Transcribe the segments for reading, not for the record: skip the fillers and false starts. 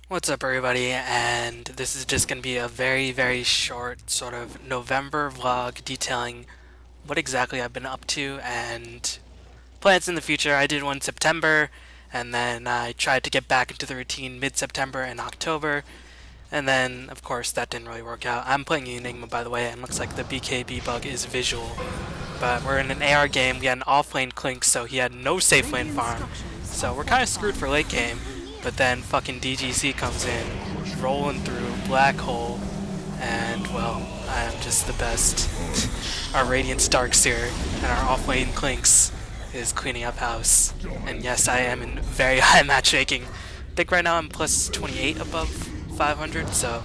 What's up, everybody? And this is just going to be a very short sort of November vlog detailing what exactly I've been up to and plans in the future. I did one in September, and then I tried to get back into the routine mid-September and October, and then, of course, that didn't really work out. I'm playing Enigma, by the way, and looks like the BKB bug is visual. But we're in an AR game. We had an off-lane Clink, so he had no safe lane farm. So we're kind of screwed for late game. But then fucking DGC comes in, rolling through Black Hole, and well, I am just the best. Our Radiance Darkseer and our off-lane Clinks is cleaning up house. And yes, I am in very high matchmaking. I think right now I'm plus 28 above 500, so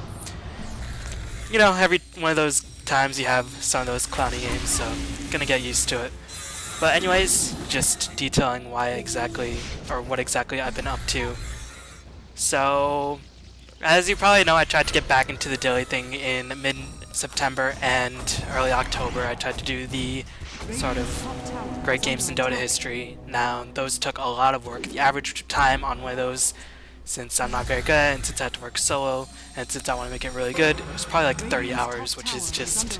you know, every one of those times you have some of those clowny games, so gonna get used to it. But anyways, just detailing why exactly, or what exactly I've been up to. So, as you probably know, I tried to get back into the daily thing in mid-September and early October. I tried to do the sort of great games in Dota history. Now, those took a lot of work. The average time on one of those, since I'm not very good at it, and since I had to work solo, and since I want to make it really good, it was probably like 30 hours, which is just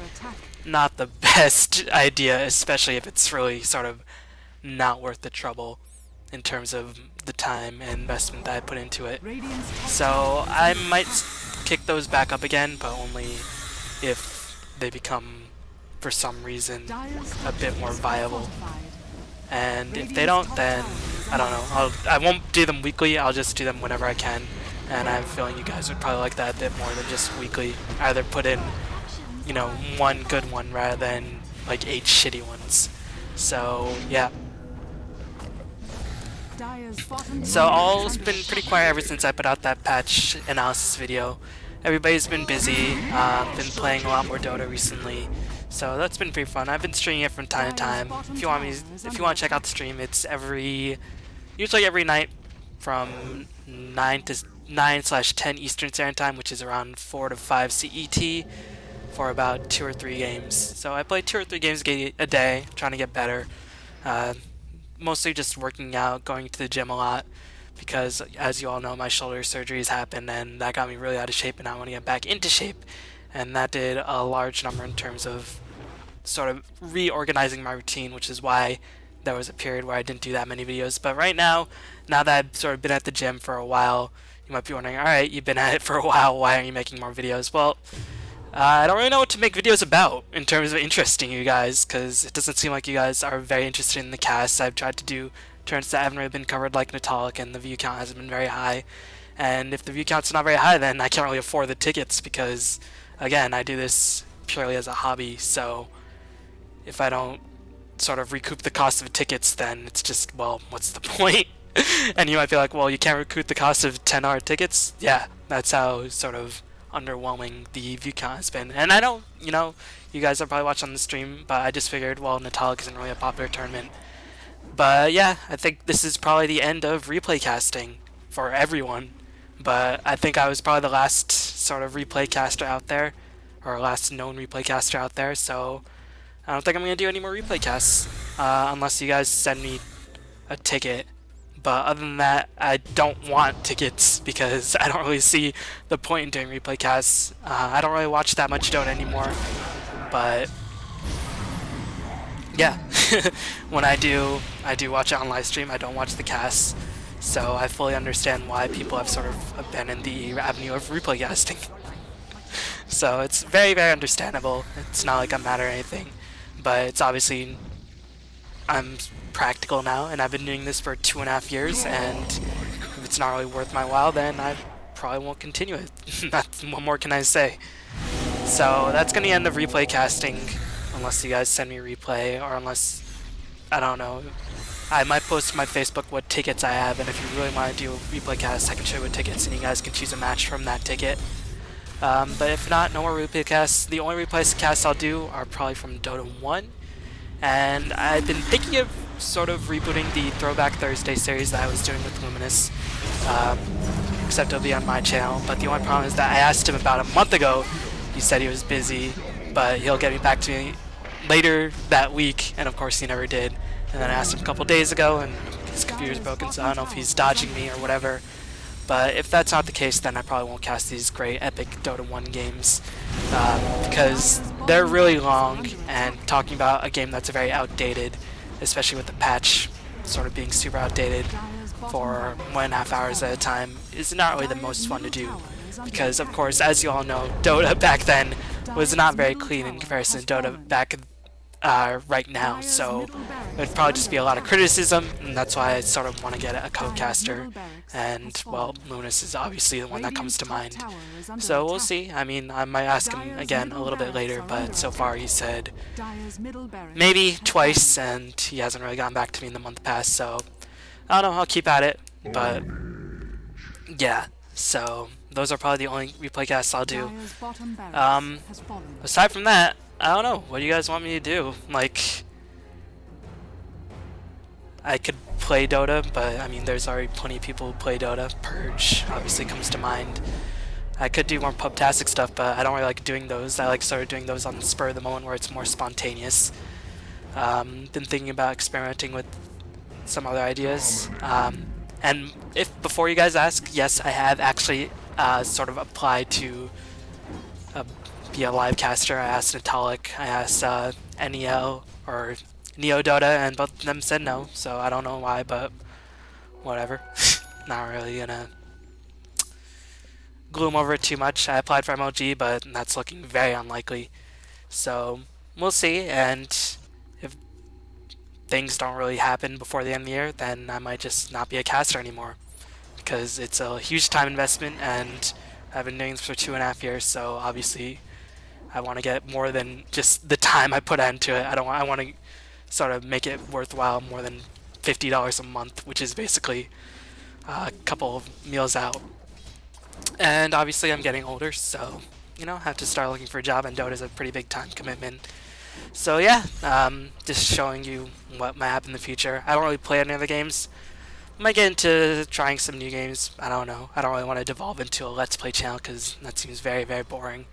not the best idea, especially if it's really sort of not worth the trouble in terms of the time and investment that I put into it. So I might kick those back up again, but only if they become, for some reason, a bit more viable. And if they don't, then I don't know. I won't do them weekly. I'll just do them whenever I can. And I have a feeling you guys would probably like that a bit more than just weekly. Either put in, you know, one good one rather than like 8 shitty ones. So yeah. So all's been pretty quiet ever since I put out that patch analysis video. Everybody's been busy, been playing a lot more Dota recently, so that's been pretty fun. I've been streaming it from time to time. If you want to check out the stream, it's usually every night from 9/10 Eastern Standard Time, which is around 4 to 5 CET, for about 2 or 3 games. So I play 2 or 3 games a day, trying to get better. Mostly just working out, going to the gym a lot, because as you all know, my shoulder surgeries happened and that got me really out of shape, and I want to get back into shape, and that did a large number in terms of sort of reorganizing my routine, which is why there was a period where I didn't do that many videos. But right now that I've sort of been at the gym for a while, you might be wondering, alright, you've been at it for a while, why aren't you making more videos? Well, I don't really know what to make videos about in terms of interesting you guys, because it doesn't seem like you guys are very interested in the cast. I've tried to do turns that haven't really been covered like Natalic, and the view count hasn't been very high. And if the view count's not very high, then I can't really afford the tickets, because, again, I do this purely as a hobby, so if I don't sort of recoup the cost of tickets, then it's just, well, what's the point? And you might be like, well, you can't recoup the cost of $10 tickets? Yeah, that's how sort of underwhelming the view count has been. And I know, you know, you guys are probably watching the stream, but I just figured, well, Natalic isn't really a popular tournament. But yeah, I think this is probably the end of replay casting for everyone. But I think I was probably the last sort of replay caster out there, or last known replay caster out there, so I don't think I'm going to do any more replay casts, unless you guys send me a ticket. But other than that, I don't want tickets, because I don't really see the point in doing replay casts. I don't really watch that much Dota anymore, but yeah, when I do watch it on live stream. I don't watch the casts, so I fully understand why people have sort of abandoned the avenue of replay casting. So it's very understandable. It's not like I'm mad or anything, but it's obviously, I'm practical now, and I've been doing this for 2.5 years, and if it's not really worth my while, then I probably won't continue it. What more can I say? So that's gonna end the replay casting, unless you guys send me a replay, or unless, I don't know, I might post to my Facebook what tickets I have, and if you really want to do a replay cast, I can show you what tickets, and you guys can choose a match from that ticket. But if not, no more replay casts. The only replay casts I'll do are probably from Dota 1, and I've been thinking of sort of rebooting the Throwback Thursday series that I was doing with Luminous, except it'll be on my channel. But the only problem is that I asked him about a month ago. He said he was busy, but he'll get me back to me later that week, and of course he never did. And then I asked him a couple days ago, and his computer's broken, so I don't know if he's dodging me or whatever. But if that's not the case, then I probably won't cast these great epic Dota 1 games because they're really long, and talking about a game that's very outdated, especially with the patch sort of being super outdated for 1.5 hours at a time, is not really the most fun to do. Because, of course, as you all know, Dota back then was not very clean in comparison to Dota back right now, so it would probably just be a lot of criticism, and that's why I sort of want to get a co-caster, and, well, Lunas is obviously the one that comes to mind. So we'll see. I mean, I might ask him again a little bit later, but so far he said maybe twice, and he hasn't really gotten back to me in the month past, so I don't know, I'll keep at it, but yeah, so those are probably the only replay casts I'll do. Aside from that, I don't know, what do you guys want me to do? Like, I could play Dota, but I mean, there's already plenty of people who play Dota. Purge obviously comes to mind. I could do more pubtastic stuff, but I don't really like doing those. I like sort of doing those on the spur of the moment where it's more spontaneous. Been thinking about experimenting with some other ideas. And if before you guys ask, yes, I have actually sort of applied to be a live caster. I asked Natalik, I asked NEL or Neo Dota, and both of them said no, so I don't know why, but whatever. Not really gonna gloom over it too much. I applied for MLG, but that's looking very unlikely. So we'll see, and if things don't really happen before the end of the year, then I might just not be a caster anymore, because it's a huge time investment, and I've been doing this for 2.5 years, so obviously I want to get more than just the time I put into it. I want to sort of make it worthwhile, more than $50 a month, which is basically a couple of meals out. And obviously I'm getting older, so, you know, have to start looking for a job, and Dota is a pretty big time commitment. So yeah, just showing you what might happen in the future. I don't really play any other games. I might get into trying some new games. I don't know. I don't really want to devolve into a Let's Play channel because that seems very, very boring.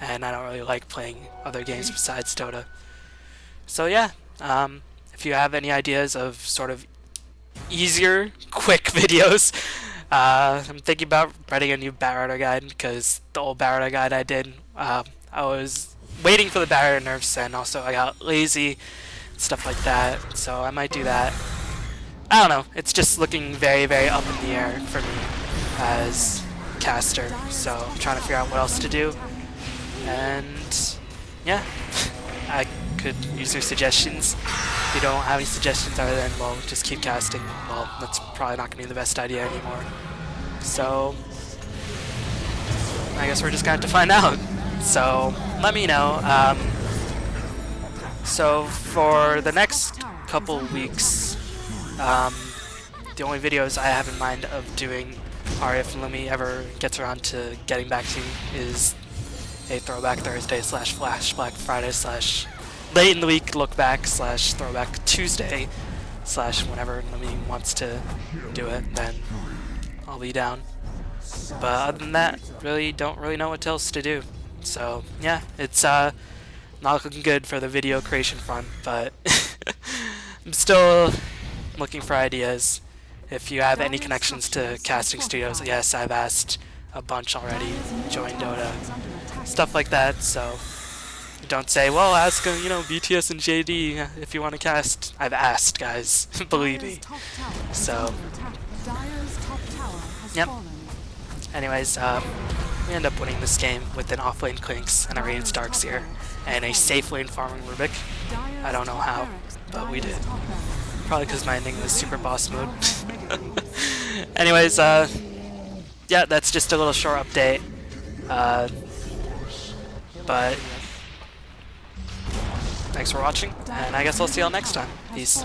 And I don't really like playing other games besides Dota. So yeah, if you have any ideas of sort of easier, quick videos, I'm thinking about writing a new Battler guide, because the old Battler guide I did, I was waiting for the Battler nerfs, and also I got lazy, stuff like that, so I might do that. I don't know, it's just looking very, very up in the air for me as caster, so I'm trying to figure out what else to do. And yeah, I could use your suggestions. If you don't have any suggestions other than, well, just keep casting, well, that's probably not going to be the best idea anymore. So I guess we're just going to have to find out. So let me know. So for the next couple weeks, the only videos I have in mind of doing are, if Lumi ever gets around to getting back to me, is a Throwback Thursday / Flash Black Friday / late in the week look back / Throwback Tuesday / whenever Lumi wants to do it, then I'll be down. But other than that, don't really know what else to do. So yeah, it's not looking good for the video creation front, but I'm still looking for ideas. If you have any connections to casting studios, yes, I've asked a bunch already, join Dota, stuff like that, so don't say, well, ask, you know, BTS and JD if you want to cast. I've asked, guys, believe me. So, yep. Anyways, we end up winning this game with an off-lane Clinks and a Radiance Darkseer and a safe lane farming Rubik. I don't know how, but we did. Probably because my ending was super boss mode. Anyways, yeah, that's just a little short update. But thanks for watching, and I guess I'll see y'all next time. Peace.